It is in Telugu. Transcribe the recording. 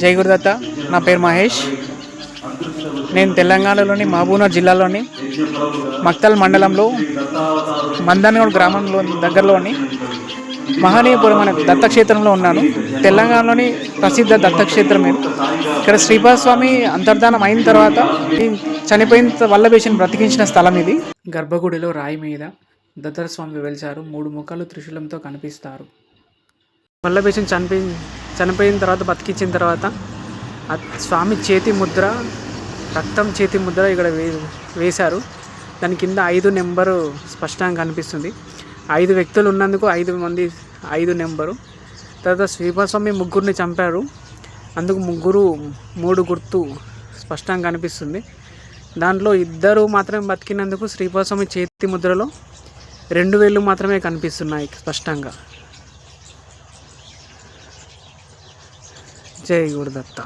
జై గురుదత్త. నా పేరు మహేష్. నేను తెలంగాణలోని మహబూబ్నగర్ జిల్లాలోని మక్తల్ మండలంలో మందనగూడ గ్రామంలో దగ్గరలోని మహనీయపురం అనే దత్తక్షేత్రంలో ఉన్నాను. తెలంగాణలోని ప్రసిద్ధ దత్తక్షేత్రం ఇది. ఇక్కడ శ్రీపాద స్వామి అంతర్ధానం అయిన తర్వాత చనిపోయిన వల్లభేషిని బ్రతికించిన స్థలం ఇది. గర్భగుడిలో రాయి మీద దత్తర స్వామి వెలిచారు. 3 ముఖాలు త్రిశూలంతో కనిపిస్తారు. వల్లభేషిని చనిపోయిన తర్వాత బతికించిన తర్వాత ఆ స్వామి చేతి ముద్ర, రక్తం చేతి ముద్ర ఇక్కడ వేశారు. దాని కింద 5 నెంబరు స్పష్టంగా కనిపిస్తుంది. 5 వ్యక్తులు ఉన్నందుకు 5 మంది 5 నెంబరు. తర్వాత శ్రీపాద స్వామి 3 చంపారు, అందుకు 3 గుర్తు స్పష్టంగా కనిపిస్తుంది. దాంట్లో 2 మాత్రమే బతికినందుకు శ్రీపాద స్వామి చేతి ముద్రలో 2 వేళ్ళు మాత్రమే కనిపిస్తున్నాయి స్పష్టంగా. జై గురుదత్త.